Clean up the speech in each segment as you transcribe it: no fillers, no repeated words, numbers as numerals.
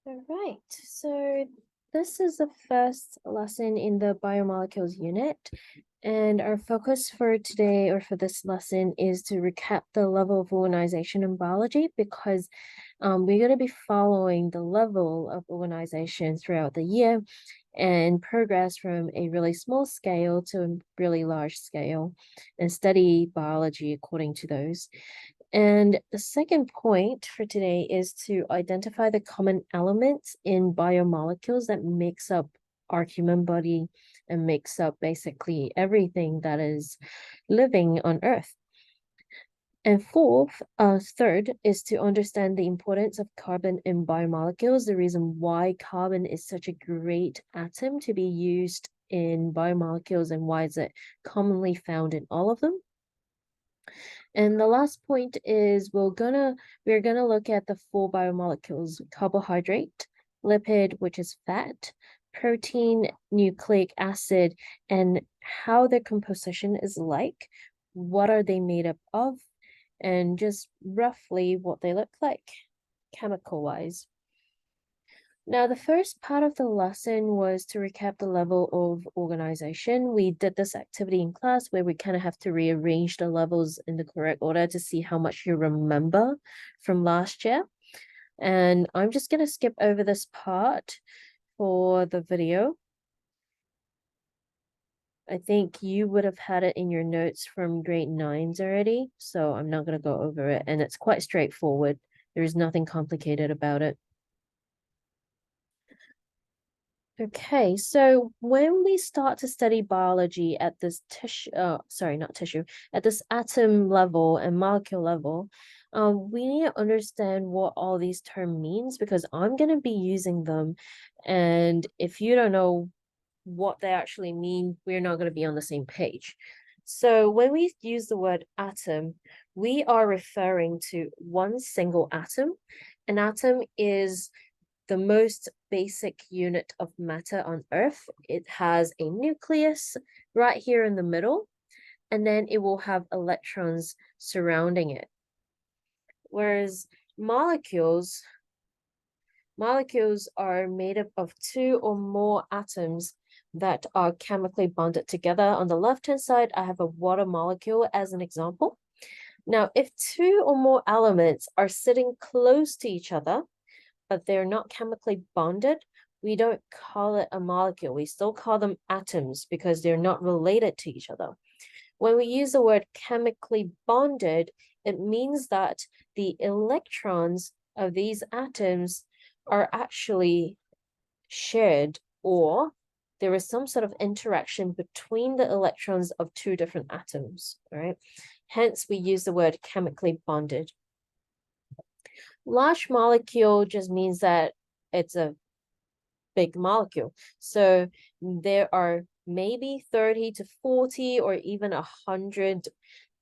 All right, so this is the first lesson in the biomolecules unit, and our focus for today or for this lesson is to recap the level of organization in biology because we're going to be following the level of organization throughout the year and progress from a really small scale to a really large scale and study biology according to those. And the second point for today is to identify the common elements in biomolecules that makes up our human body and makes up basically everything that is living on Earth. And third is to understand the importance of carbon in biomolecules, the reason why carbon is such a great atom to be used in biomolecules and why is it commonly found in all of them. And the last point is we're gonna look at the four biomolecules: carbohydrate, lipid, which is fat, protein, nucleic acid, and how their composition is like, what are they made up of, and just roughly what they look like chemical wise. Now, the first part of the lesson was to recap the level of organization. We did this activity in class where we kind of have to rearrange the levels in the correct order to see how much you remember from last year. And I'm just going to skip over this part for the video. I think you would have had it in your notes from grade nines already, so I'm not going to go over it. And it's quite straightforward. There's nothing complicated about it. Okay, so when we start to study biology at this not tissue, at this atom level and molecule level, we need to understand what all these terms means because I'm going to be using them. And if you don't know what they actually mean, we're not going to be on the same page. So when we use the word atom, we are referring to one single atom. An atom is the most basic unit of matter on Earth. It has a nucleus right here in the middle, and then it will have electrons surrounding it. Whereas molecules, molecules are made up of two or more atoms that are chemically bonded together. On the left-hand side, I have a water molecule as an example. Now, if two or more elements are sitting close to each other, but they're not chemically bonded, we don't call it a molecule. We still call them atoms because they're not related to each other. When we use the word chemically bonded, it means that the electrons of these atoms are actually shared, or there is some sort of interaction between the electrons of two different atoms, right? Hence, we use the word chemically bonded. Large molecule just means that it's a big molecule. So there are maybe 30 to 40 or even 100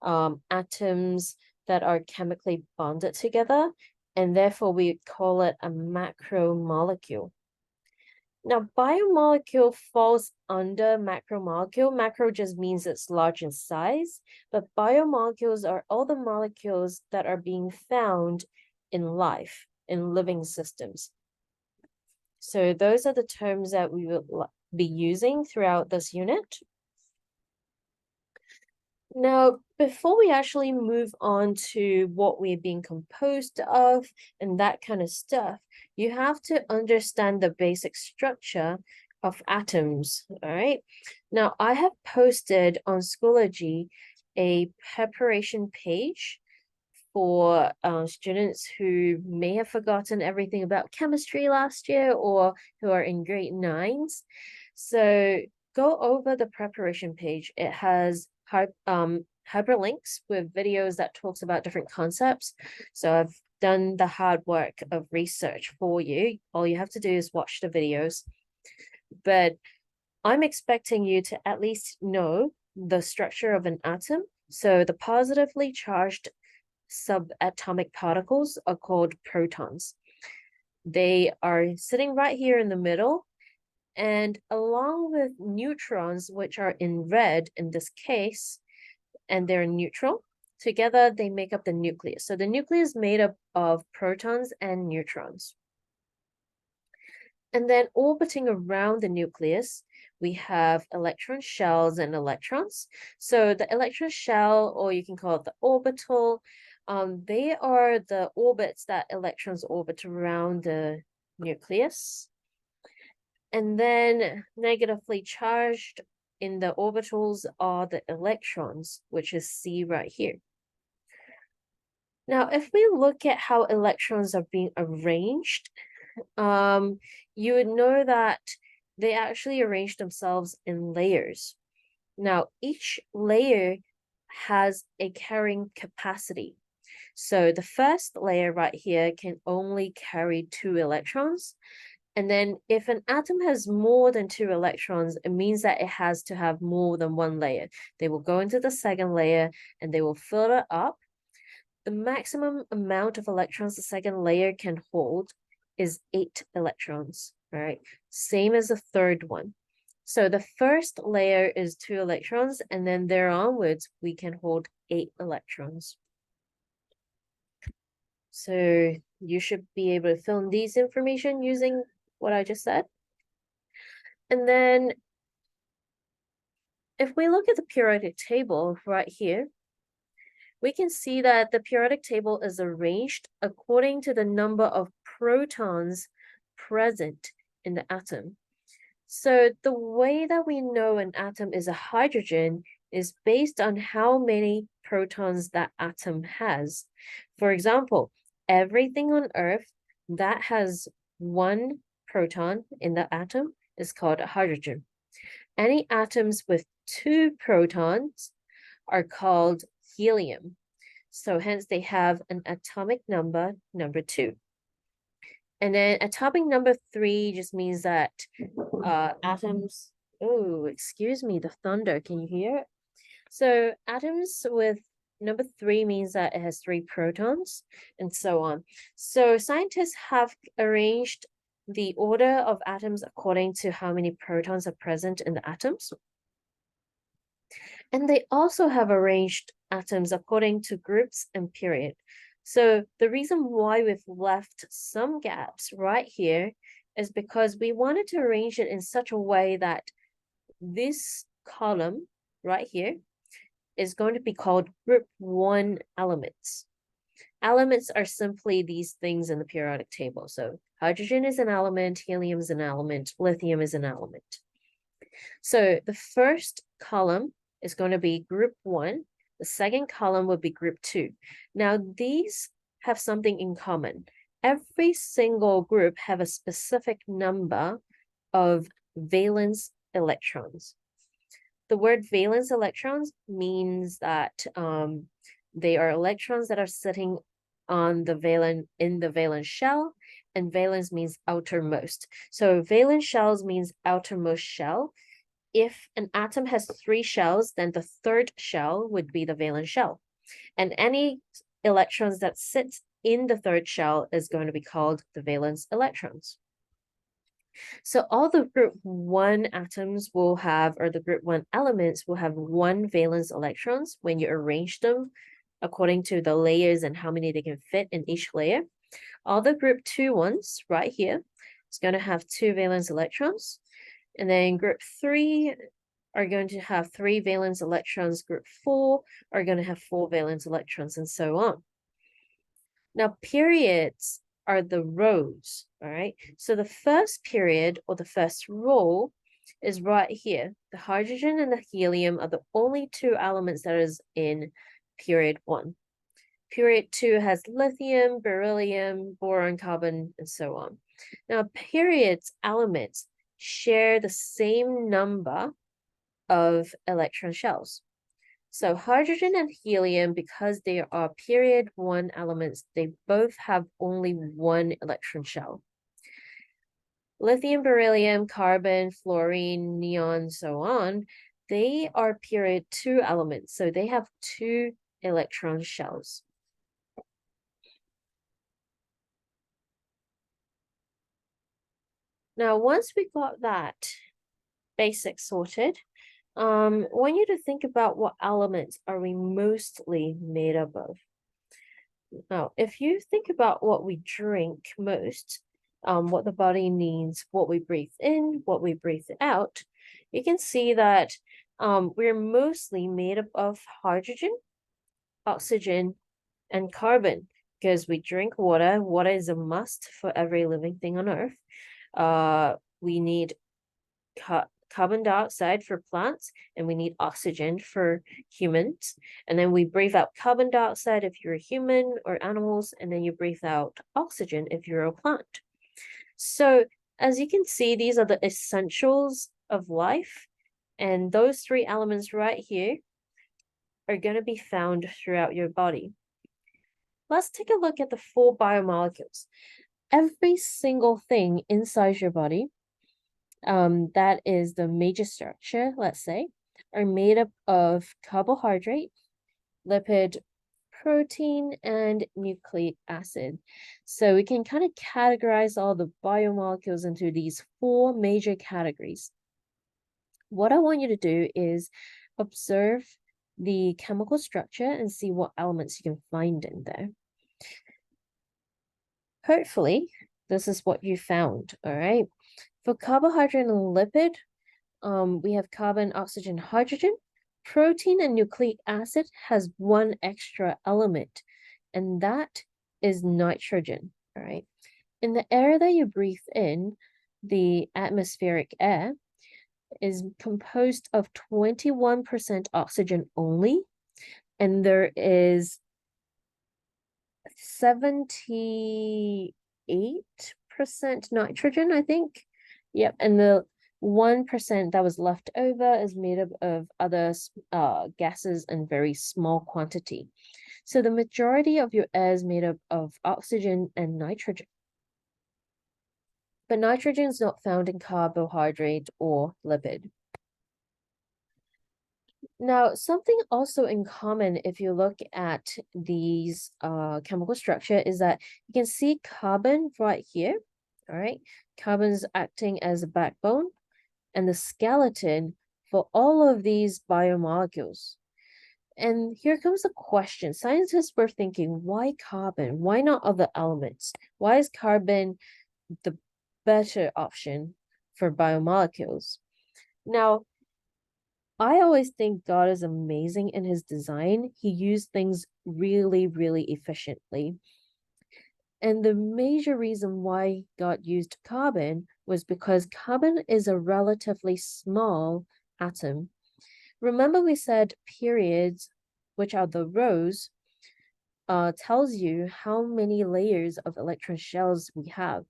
atoms that are chemically bonded together, and therefore we call it a macromolecule. Now, biomolecule falls under macromolecule. Macro just means it's large in size, but biomolecules are all the molecules that are being found in life, in living systems. So those are the terms that we will be using throughout this unit. Now, before we actually move on to what we're being composed of and that kind of stuff, you have to understand the basic structure of atoms, all right? Now, I have posted on Schoology a preparation page for students who may have forgotten everything about chemistry last year or who are in grade nines. So go over the preparation page. It has hyperlinks with videos that talks about different concepts. So I've done the hard work of research for you. All you have to do is watch the videos. But I'm expecting you to at least know the structure of an atom. So the positively charged subatomic particles are called protons. They are sitting right here in the middle, and along with neutrons, which are in red in this case, and they're neutral, together they make up the nucleus. So the nucleus is made up of protons and neutrons. And then orbiting around the nucleus, we have electron shells and electrons. So the electron shell, or you can call it the orbital, they are the orbits that electrons orbit around the nucleus. And then negatively charged in the orbitals are the electrons, which is C right here. Now, if we look at how electrons are being arranged, you would know that they actually arrange themselves in layers. Now, each layer has a carrying capacity. So the first layer right here can only carry 2 electrons. And then if an atom has more than 2 electrons, it means that it has to have more than one layer. They will go into the second layer and they will fill it up. The maximum amount of electrons the second layer can hold is 8 electrons, right? Same as the third one. So the first layer is 2 electrons, and then there onwards, we can hold 8 electrons. So you should be able to fill in these information using what I just said. And then if we look at the periodic table right here, we can see that the periodic table is arranged according to the number of protons present in the atom. So the way that we know an atom is a hydrogen is based on how many protons that atom has. For example, everything on Earth that has 1 proton in the atom is called a hydrogen. Any atoms with 2 protons are called helium. So hence they have an atomic number 2. And then atomic number 3 just means that atoms, oh, excuse me, the thunder, can you hear it? So atoms with number 3 means that it has 3 protons and so on. So scientists have arranged the order of atoms according to how many protons are present in the atoms. And they also have arranged atoms according to groups and period. So the reason why we've left some gaps right here is because we wanted to arrange it in such a way that this column right here is going to be called group 1 elements. Elements are simply these things in the periodic table. So hydrogen is an element, helium is an element, lithium is an element. So the first column is going to be group 1. The second column would be group 2. Now these have something in common. Every single group have a specific number of valence electrons. The word valence electrons means that they are electrons that are sitting on the in the valence shell, and valence means outermost. So valence shells means outermost shell. If an atom has 3 shells, then the third shell would be the valence shell. And any electrons that sit in the third shell is going to be called the valence electrons. So all the group 1 atoms will have, or the group 1 elements will have 1 valence electrons when you arrange them according to the layers and how many they can fit in each layer. All the group 2 ones right here is going to have 2 valence electrons. And then group 3 are going to have 3 valence electrons. Group 4 are going to have 4 valence electrons, and so on. Now, periods are the rows, all right? So the first period or the first row is right here. The hydrogen and the helium are the only 2 elements that is in period 1. Period 2 has lithium, beryllium, boron, carbon, and so on. Now, periods elements share the same number of electron shells. So hydrogen and helium, because they are period 1 elements, they both have only 1 electron shell. Lithium, beryllium, carbon, fluorine, neon, so on, they are period 2 elements, so they have 2 electron shells. Now, once we got that basic sorted, I want you to think about what elements are we mostly made up of. Now, if you think about what we drink most, what the body needs, what we breathe in, what we breathe out, you can see that we're mostly made up of hydrogen, oxygen, and carbon because we drink water. Water is a must for every living thing on Earth. We need carbon dioxide for plants, and we need oxygen for humans. And then we breathe out carbon dioxide if you're a human or animals, and then you breathe out oxygen if you're a plant. So, as you can see, these are the essentials of life. And those three elements right here are going to be found throughout your body. Let's take a look at the 4 biomolecules. Every single thing inside your body, that is the major structure, let's say, are made up of carbohydrate, lipid, protein, and nucleic acid. So we can kind of categorize all the biomolecules into these 4 major categories. What I want you to do is observe the chemical structure and see what elements you can find in there. Hopefully, this is what you found, all right? For carbohydrate and lipid, we have carbon, oxygen, hydrogen. Protein and nucleic acid has one extra element, and that is nitrogen, all right? In the air that you breathe in, the atmospheric air is composed of 21% oxygen only, and there is 78% nitrogen, I think. Yep, and the 1% that was left over is made up of other gases in very small quantity. So the majority of your air is made up of oxygen and nitrogen. But nitrogen is not found in carbohydrate or lipid. Now, something also in common if you look at these chemical structure is that you can see carbon right here, all right? Carbon's acting as a backbone and the skeleton for all of these biomolecules. And here comes the question. Scientists were thinking, why carbon? Why not other elements? Why is carbon the better option for biomolecules? Now, I always think God is amazing in his design. He used things really, really efficiently. And the major reason why God used carbon was because carbon is a relatively small atom. Remember we said periods, which are the rows, tells you how many layers of electron shells we have.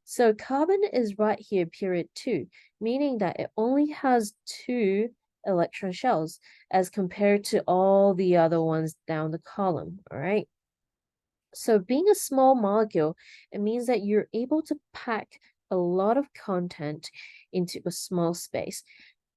So carbon is right here, period 2, meaning that it only has 2 electron shells as compared to all the other ones down the column, all right? So being a small molecule, it means that you're able to pack a lot of content into a small space.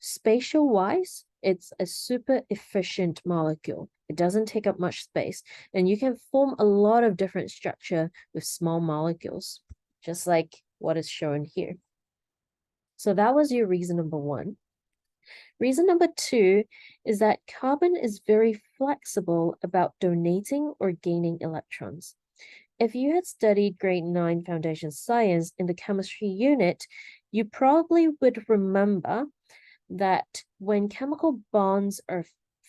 Spatial wise, it's a super efficient molecule. It doesn't take up much space, and you can form a lot of different structure with small molecules, just like what is shown here. So that was your reason number 1. Reason number 2 is that carbon is very flexible about donating or gaining electrons. If you had studied grade 9 foundation science in the chemistry unit, you probably would remember that when chemical bonds are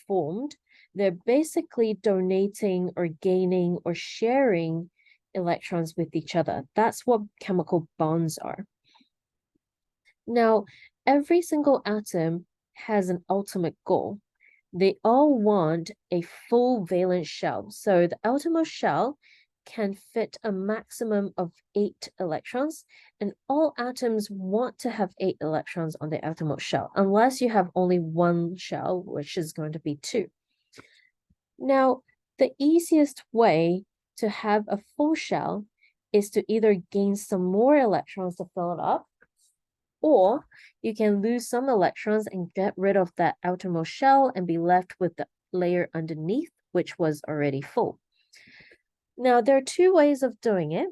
formed, they're basically donating or gaining or sharing electrons with each other. That's what chemical bonds are. Now, every single atom has an ultimate goal. They all want a full valence shell. So the outermost shell can fit a maximum of 8 electrons, and all atoms want to have 8 electrons on the outermost shell, unless you have only one shell, which is going to be 2. Now, the easiest way to have a full shell is to either gain some more electrons to fill it up, or you can lose some electrons and get rid of that outermost shell and be left with the layer underneath, which was already full. Now, there are 2 ways of doing it.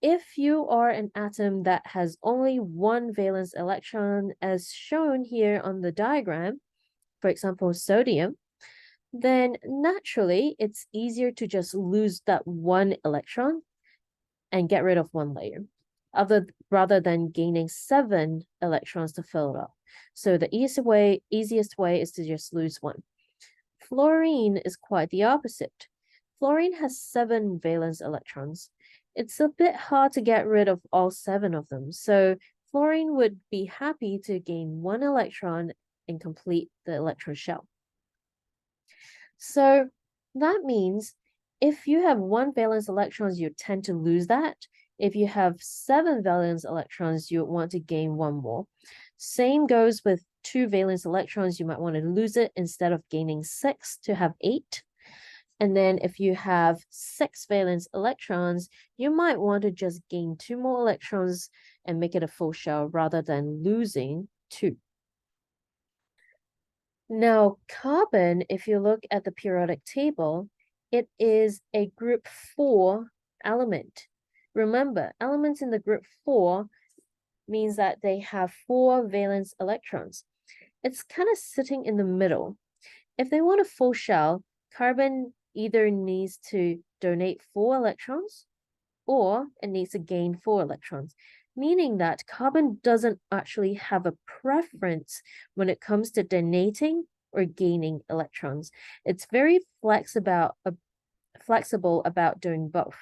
If you are an atom that has only one valence electron, as shown here on the diagram, for example, sodium, then naturally it's easier to just lose that one electron and get rid of one layer. rather than gaining 7 electrons to fill it up. So the easiest way is to just lose one. Fluorine is quite the opposite. Fluorine has 7 valence electrons. It's a bit hard to get rid of all 7 of them, so fluorine would be happy to gain 1 electron and complete the electron shell. So that means if you have 1 valence electrons, you tend to lose that. If you have 7 valence electrons, you want to gain 1 more. Same goes with 2 valence electrons, you might want to lose it instead of gaining 6 to have 8. And then if you have 6 valence electrons, you might want to just gain 2 more electrons and make it a full shell rather than losing 2. Now, carbon, if you look at the periodic table, it is a group 4 element. Remember, elements in the group 4 means that they have 4 valence electrons. It's kind of sitting in the middle. If they want a full shell, carbon either needs to donate 4 electrons or it needs to gain 4 electrons, meaning that carbon doesn't actually have a preference when it comes to donating or gaining electrons. It's very flexible about doing both.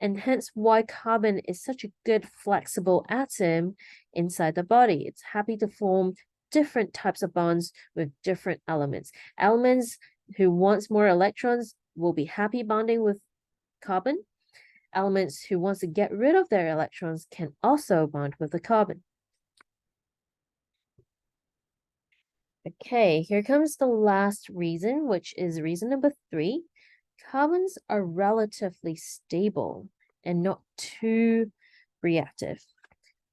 And hence why carbon is such a good flexible atom inside the body. It's happy to form different types of bonds with different elements. Elements who wants more electrons will be happy bonding with carbon. Elements who wants to get rid of their electrons can also bond with the carbon. Okay, here comes the last reason, which is reason number 3. Carbons are relatively stable and not too reactive.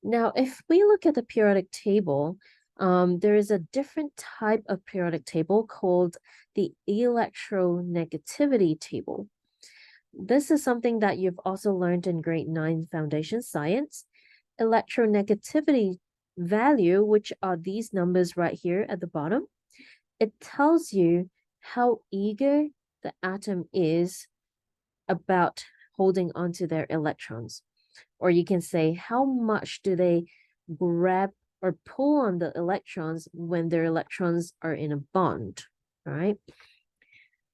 Now, if we look at the periodic table, there is a different type of periodic table called the electronegativity table. This is something that you've also learned in grade 9 foundation science. Electronegativity value, which are these numbers right here at the bottom, it tells you how eager the atom is about holding onto their electrons. Or you can say, how much do they grab or pull on the electrons when their electrons are in a bond, right?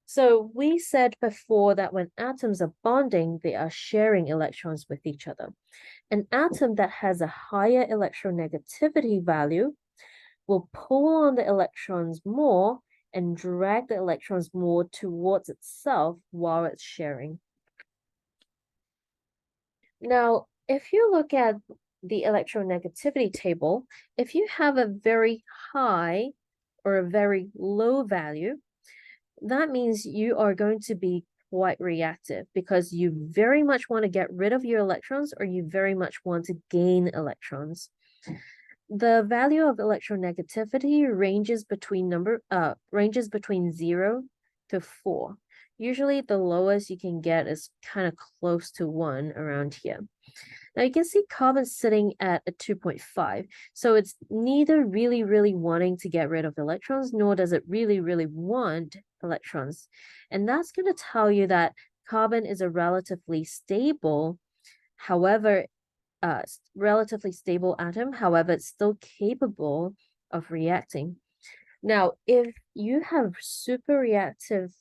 So we said before that when atoms are bonding, they are sharing electrons with each other. An atom that has a higher electronegativity value will pull on the electrons more and drag the electrons more towards itself while it's sharing. Now, if you look at the electronegativity table, if you have a very high or a very low value, that means you are going to be quite reactive because you very much want to get rid of your electrons or you very much want to gain electrons. The value of electronegativity ranges between 0 to 4. Usually the lowest you can get is kind of close to 1 around here. Now you can see carbon sitting at a 2.5. So it's neither really wanting to get rid of electrons, nor does it really want electrons. And that's going to tell you that carbon is a relatively stable, relatively stable atom. However, it's still capable of reacting. Now, if you have super reactive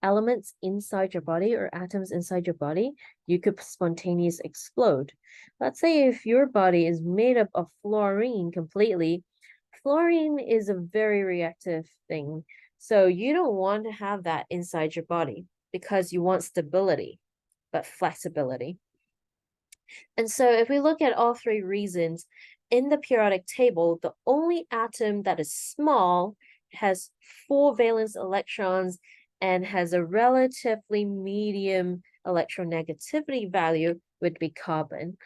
elements inside your body or atoms inside your body, you could spontaneously explode. Let's say if your body is made up of fluorine completely, fluorine is a very reactive thing. So you don't want to have that inside your body because you want stability, but flexibility. And so if we look at all 3 reasons, in the periodic table, the only atom that is small has 4 valence electrons and has a relatively medium electronegativity value would be carbon.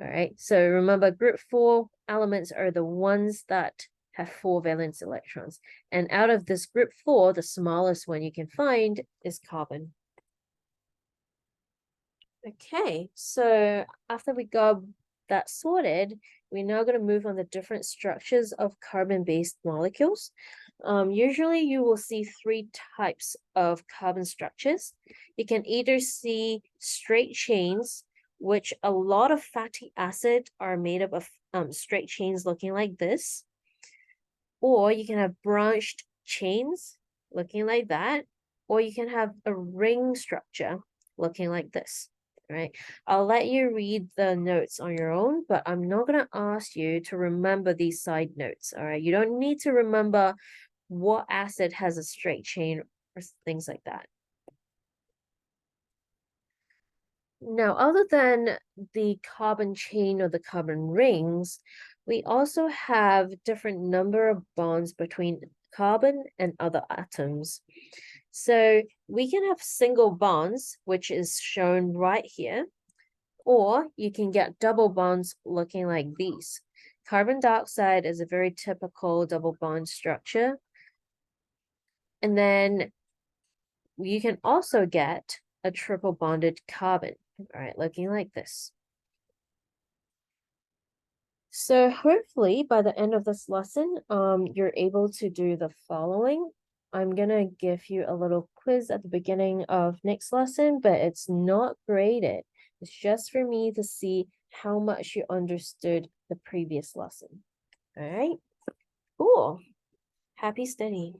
All right, so remember group 4 elements are the ones that have 4 valence electrons. And out of this group 4, the smallest one you can find is carbon. Okay, so after we got that sorted, we're now going to move on to different structures of carbon-based molecules. Usually you will see 3 types of carbon structures. You can either see straight chains which a lot of fatty acid are made up of straight chains looking like this. Or you can have branched chains looking like that, or you can have a ring structure looking like this, right? I'll let you read the notes on your own, but I'm not going to ask you to remember these side notes, all right? You don't need to remember what acid has a straight chain or things like that. Now, other than the carbon chain or the carbon rings, we also have different number of bonds between carbon and other atoms. So we can have single bonds, which is shown right here, or you can get double bonds looking like these. Carbon dioxide is a very typical double bond structure. And then you can also get a triple bonded carbon, all right, looking like this. So hopefully by the end of this lesson, you're able to do the following. I'm gonna give you a little quiz at the beginning of next lesson, but it's not graded. It's just for me to see how much you understood the previous lesson. All right, cool. Happy studying.